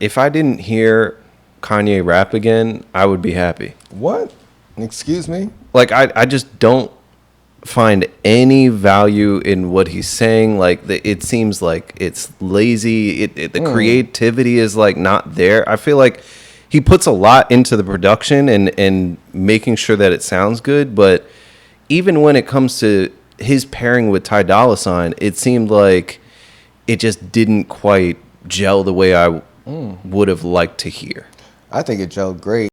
if I didn't hear Kanye rap again, I would be happy. What? Excuse me? Like, I just don't find any value in what he's saying. Like, it seems like it's lazy. The creativity is like not there. I feel like he puts a lot into the production and making sure that it sounds good. But even when it comes to his pairing with Dolla, it seemed like it just didn't quite gel the way I would have liked to hear. I think it gelled great.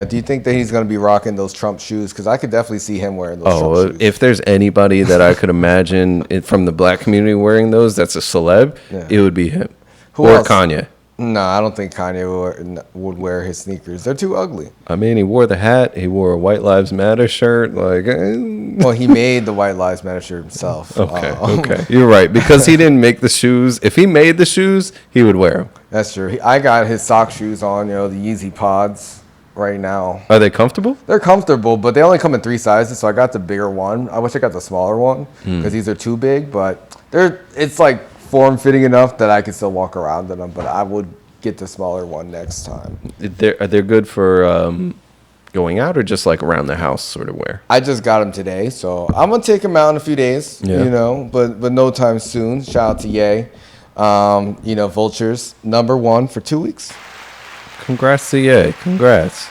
Do you think that he's going to be rocking those Trump shoes? Because I could definitely see him wearing those Trump shoes. If there's anybody that I could imagine from the black community wearing those, that's a celeb, it would be him. Who or else? Kanye. No, I don't think Kanye would wear his sneakers. They're too ugly. I mean, he wore the hat. He wore a White Lives Matter shirt. Like, well, he made the White Lives Matter shirt himself. Okay. You're right. Because he didn't make the shoes. If he made the shoes, he would wear them. That's true. I got his sock shoes on, the Yeezy pods right now. Are they comfortable? They're comfortable, but they only come in 3 sizes, so I got the bigger one. I wish I got the smaller one because these are too big, but it's like form-fitting enough that I can still walk around in them, but I would get the smaller one next time. Are they good for going out or just like around the house sort of wear? I just got them today, so I'm going to take them out in a few days, but no time soon. Shout out to Ye. Vultures, #1 for 2 weeks. Congrats to Ye. Congrats.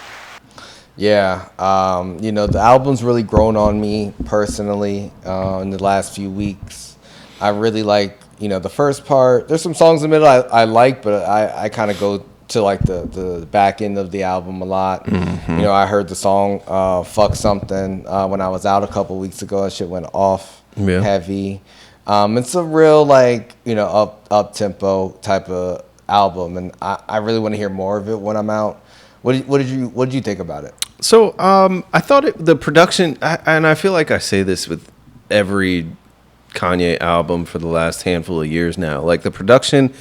Yeah. The album's really grown on me personally in the last few weeks. I really like, the first part. There's some songs in the middle I like, but I kind of go to like the back end of the album a lot. Mm-hmm. I heard the song Fuck Something when I was out a couple weeks ago. That shit went off heavy. It's a real like, up tempo type of album, and I really want to hear more of it when I'm out. What did you think about it? So I thought the production, and I feel like I say this with every Kanye album for the last handful of years now, like the production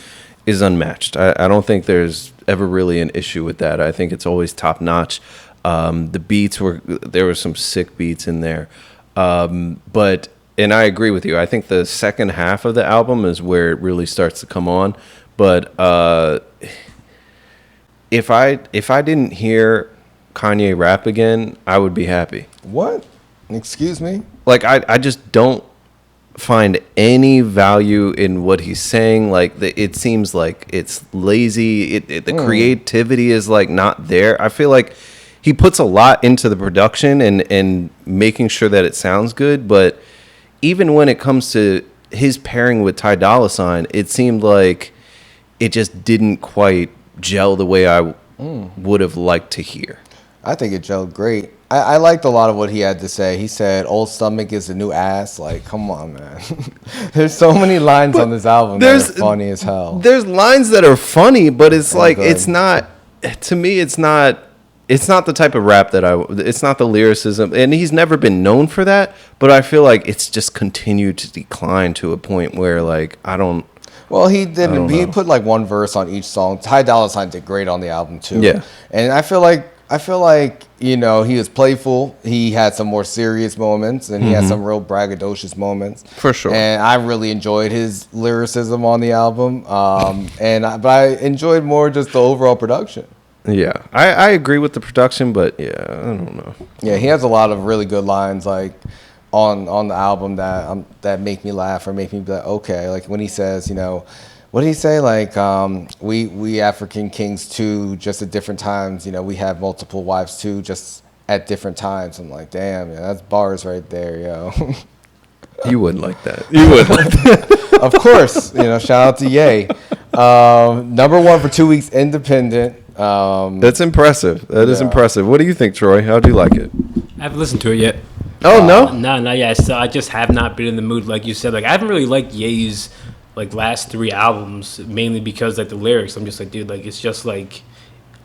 is unmatched. I don't think there's ever really an issue with that. I think it's always top notch. The beats there were some sick beats in there, but and I agree with you. I think the second half of the album is where it really starts to come on. But if I didn't hear Kanye rap again, I would be happy. What? Excuse me? Like, I just don't find any value in what he's saying. Like, it seems like it's lazy. The creativity is like not there. I feel like he puts a lot into the production and making sure that it sounds good. But even when it comes to his pairing with Dolla, it seemed like it just didn't quite gel the way I would have liked to hear. I think it gelled great. I liked a lot of what he had to say. He said, "Old stomach is the new ass." Like, come on, man. There's so many lines on this album that are funny as hell. There's lines that are funny, but it's like good. It's not. To me, it's not. It's not the type of rap that it's not the lyricism, and he's never been known for that. But I feel like it's just continued to decline to a point where, like, I don't. Well, he didn't. He put like one verse on each song. Dolla did great on the album too. Yeah, and I feel like he was playful. He had some more serious moments, and he had some real braggadocious moments for sure. And I really enjoyed his lyricism on the album. But I enjoyed more just the overall production. Yeah, I agree with the production, but yeah, I don't know. Yeah, he has a lot of really good lines like on the album that make me laugh or make me be like, okay. Like when he says, what did he say? Like, we African kings too, just at different times. We have multiple wives too, just at different times. I'm like, damn, that's bars right there, yo. You wouldn't like that. You would like that. Of course, shout out to Ye. #1 for 2 weeks, independent. That's impressive. That is impressive. What do you think, Troy? How do you like it? I haven't listened to it yet. Oh, no? No, not yet. So I just have not been in the mood, like you said. Like I haven't really liked Ye's like last 3 albums, mainly because like the lyrics. I'm just like, dude, like it's just like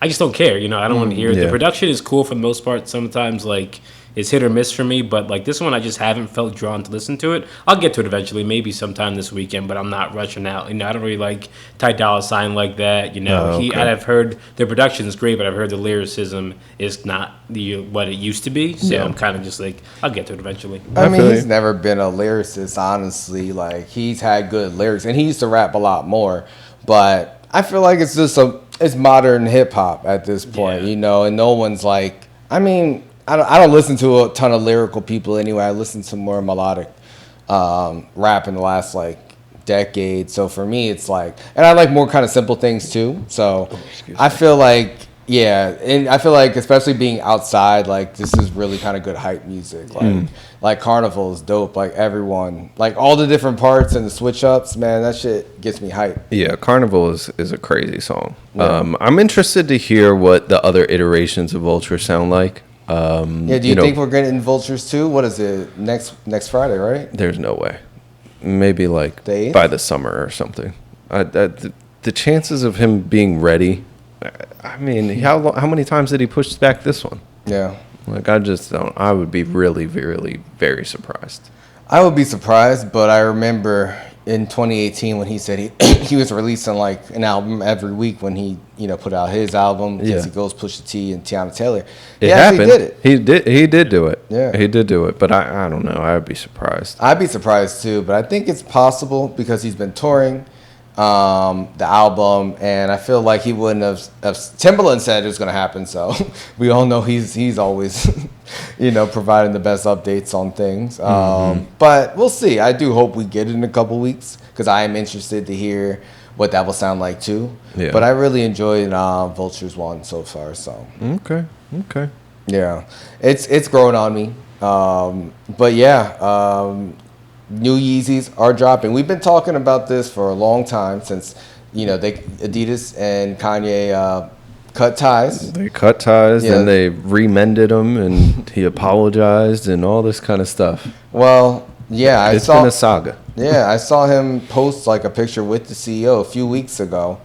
I just don't care. I don't want to hear it. The production is cool for the most part. Sometimes like it's hit or miss for me, but like this one, I just haven't felt drawn to listen to it. I'll get to it eventually, maybe sometime this weekend, but I'm not rushing out. I don't really like Dolla like that. I've heard the production is great, but I've heard the lyricism is not what it used to be. So I'm kind of just like, I'll get to it eventually. I mean, he's never been a lyricist, honestly. Like he's had good lyrics, and he used to rap a lot more, but I feel like it's just it's modern hip hop at this point, you know, and no one's like, I mean, I don't listen to a ton of lyrical people anyway. I listen to more melodic rap in the last like decade. So for me, it's like, and I like more kind of simple things too. So I feel like, yeah, and I feel like especially being outside, like this is really kind of good hype music. Like Carnival is dope. Like everyone, like all the different parts and the switch ups, man, that shit gets me hype. Yeah, Carnival is a crazy song. Yeah. I'm interested to hear what the other iterations of Vultures sound like. Do you think we're getting Vultures too? What is it, next Friday, right? There's no way. Maybe like by the summer or something. The chances of him being ready, I mean, how many times did he push back this one? Yeah. Like, I just don't. I would be really, really, very surprised. I would be surprised, but I remember in 2018 when he said he was releasing like an album every week when he put out his album. He Goes, Pusha T, and Tiana Taylor. It happened. Did it. He did do it. Yeah, he did do it. But I don't know. I would be surprised. I'd be surprised too. But I think it's possible because he's been touring the album, and I feel like he wouldn't have. Timbaland said it was going to happen, so we all know he's always providing the best updates on things. But we'll see. I do hope we get it in a couple weeks because I am interested to hear what that will sound like too. Yeah. But I really enjoyed Vultures 1 so far. So okay. Yeah, it's growing on me. But yeah. New Yeezys are dropping. We've been talking about this for a long time since, Adidas and Kanye cut ties. They cut ties, and they remended them, and he apologized, and all this kind of stuff. Well, yeah, it's been a saga. Yeah, I saw him post like a picture with the CEO a few weeks ago.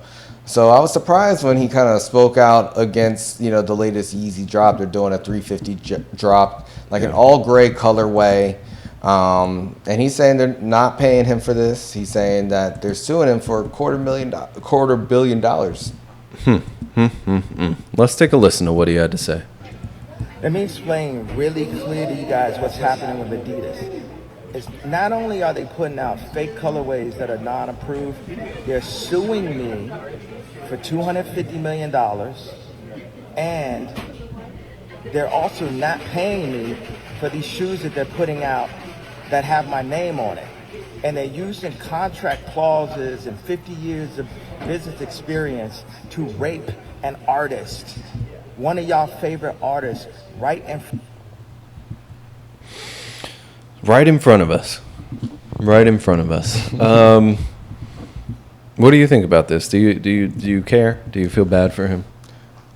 So I was surprised when he kind of spoke out against, the latest Yeezy drop. They're doing a 350 drop, like an all gray colorway. And he's saying they're not paying him for this. He's saying that they're suing him for $250 million. Let's take a listen to what he had to say. Let me explain really clear to you guys what's happening with Adidas. It's not only are they putting out fake colorways that are non-approved, they're suing me for $250 million, and they're also not paying me for these shoes that they're putting out that have my name on it. And they're using contract clauses and 50 years of business experience to rape an artist. One of y'all favorite artists right in front of us. What do you think about this? Do you care? Do you feel bad for him?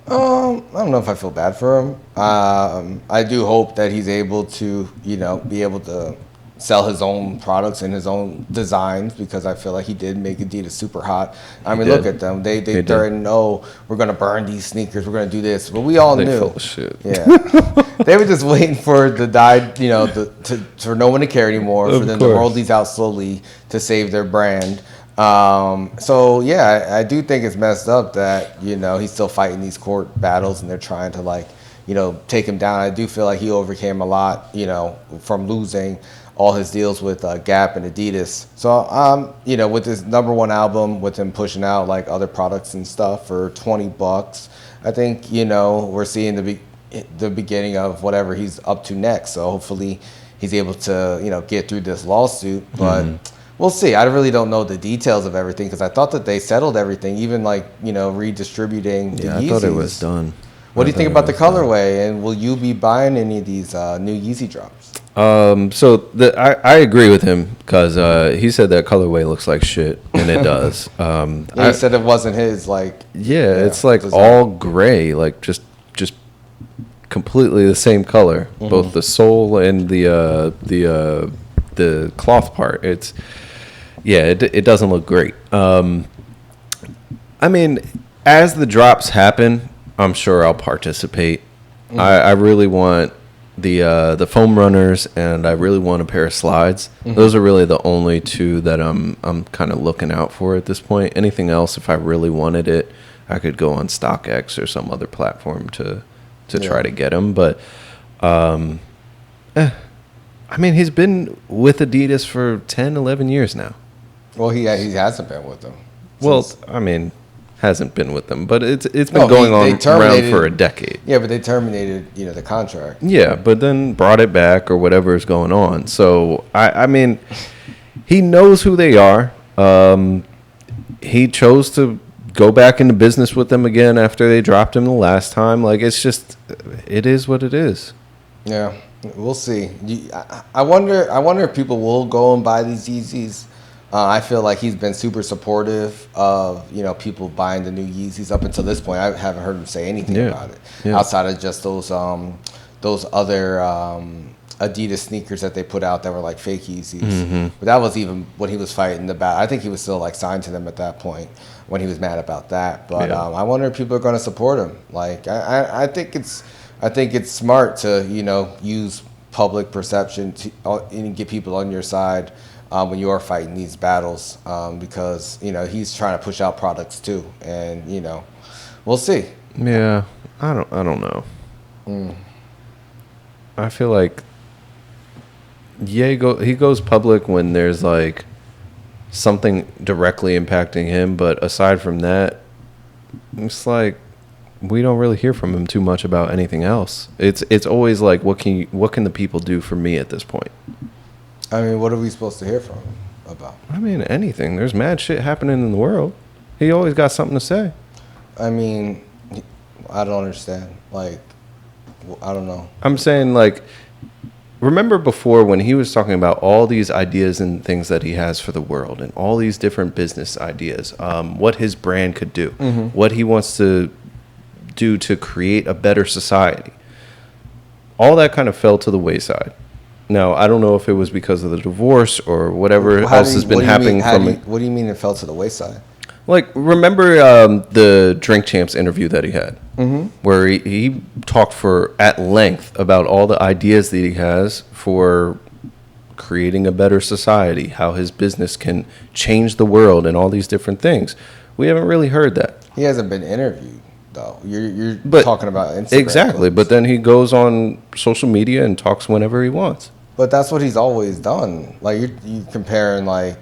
I don't know if I feel bad for him. I do hope that he's able to, be able to sell his own products and his own designs, because I feel like he did make Adidas super hot. I mean, look at them. They threatened, we're going to burn these sneakers. We're going to do this. But we all knew. They full of shit. Yeah. They were just waiting for the for no one to care anymore, for them to roll these out slowly to save their brand. So yeah, I do think it's messed up that, he's still fighting these court battles and they're trying to take him down. I do feel like he overcame a lot, from losing all his deals with Gap and Adidas. So, with his #1 album, with him pushing out like other products and stuff for $20, I think, we're seeing the beginning of whatever he's up to next. So hopefully he's able to, get through this lawsuit, but we'll see. I really don't know the details of everything because I thought that they settled everything, even redistributing the Yeezys. I thought it was done. What do you think about the colorway, and will you be buying any of these new Yeezy drops? So I agree with him because he said that colorway looks like shit, and it does. He said it wasn't his. It's like design. All gray, like just completely the same color, both the sole and the cloth part. It doesn't look great. I mean, as the drops happen, I'm sure I'll participate. I really want the foam runners, and I really want a pair of slides. Those are really the only two that I'm kind of looking out for at this point. Anything else, if I really wanted it, I could go on StockX or some other platform to try to get them. But I mean, he's been with Adidas for 10, 11 years now. Well, he hasn't been with them. Well, I mean, hasn't been with them, but it's been going on around for a decade. Yeah, but they terminated, the contract. Yeah, but then brought it back or whatever is going on. So I mean, he knows who they are. He chose to go back into business with them again after they dropped him the last time. Like, it's just, it is what it is. Yeah, we'll see. I wonder if people will go and buy these Yeezys. I feel like he's been super supportive of, people buying the new Yeezys up until this point. I haven't heard him say anything about it outside of just those other Adidas sneakers that they put out that were like fake Yeezys. Mm-hmm. But that was even when he was fighting the battle. I think he was still like signed to them at that point when he was mad about that. But I wonder if people are going to support him. Like, I think it's smart to, use public perception and get people on your side when you are fighting these battles, because he's trying to push out products too, and we'll see. Yeah, I don't know. I feel like he goes public when there's like something directly impacting him, but aside from that, it's like we don't really hear from him too much about anything else. It's always like, what can the people do for me at this point? I mean, what are we supposed to hear from him about? I mean, anything. There's mad shit happening in the world. He always got something to say. I mean, I don't understand. Like, I don't know. I'm saying, like, remember before when he was talking about all these ideas and things that he has for the world and all these different business ideas, what his brand could do, what he wants to do to create a better society. All that kind of fell to the wayside. Now, I don't know if it was because of the divorce or whatever else has been happening from it. What do you mean it fell to the wayside? Like, remember the Drink Champs interview that he had, where he talked at length about all the ideas that he has for creating a better society, how his business can change the world and all these different things. We haven't really heard that. He hasn't been interviewed, though. You're talking about Instagram. Exactly, but then he goes on social media and talks whenever he wants. But that's what he's always done. Like, you comparing, like,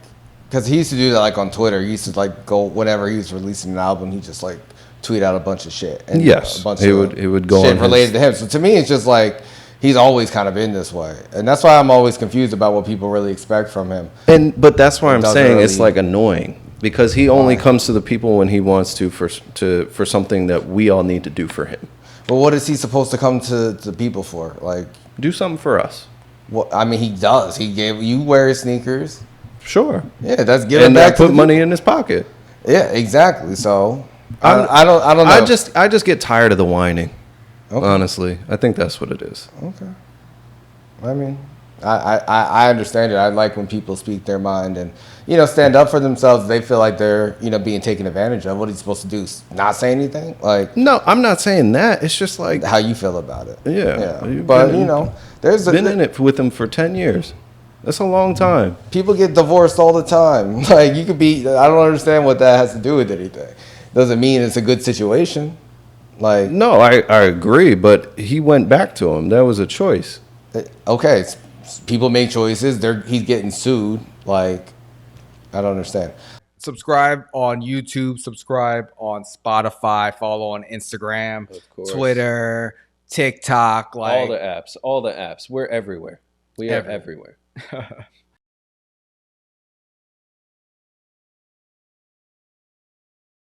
because he used to do that, like, on Twitter. He used to, like, go whenever he was releasing an album, he just, like, tweet out a bunch of shit. And, yes, a bunch he of would go shit on related to him. So to me, it's just like he's always kind of been this way, and that's why I'm always confused about what people really expect from him. But that's why I'm saying it's like annoying, because he only comes to the people when he wants to for something that we all need to do for him. But what is he supposed to come to people for? Like, do something for us. Well, I mean, he does. You wear his sneakers. Sure. Yeah, that's giving back. And put money in his pocket. Yeah, exactly. So I don't know. I just get tired of the whining. Okay. Honestly, I think that's what it is. Okay. I mean, I understand it. I like when people speak their mind and stand up for themselves. They feel like they're being taken advantage of. What are you supposed to do? Not say anything? Like, no, I'm not saying that. It's just like how you feel about it. Yeah. But there's been in it with him for 10 years. That's a long time. People get divorced all the time. Like, you could be. I don't understand what that has to do with anything. Doesn't mean it's a good situation. Like, no, I agree, but he went back to him. That was a choice. Okay, people make choices. He's getting sued. Like, I don't understand. Subscribe on YouTube. Subscribe on Spotify. Follow on Instagram, Twitter, TikTok. Like all the apps. We're everywhere. We are everywhere.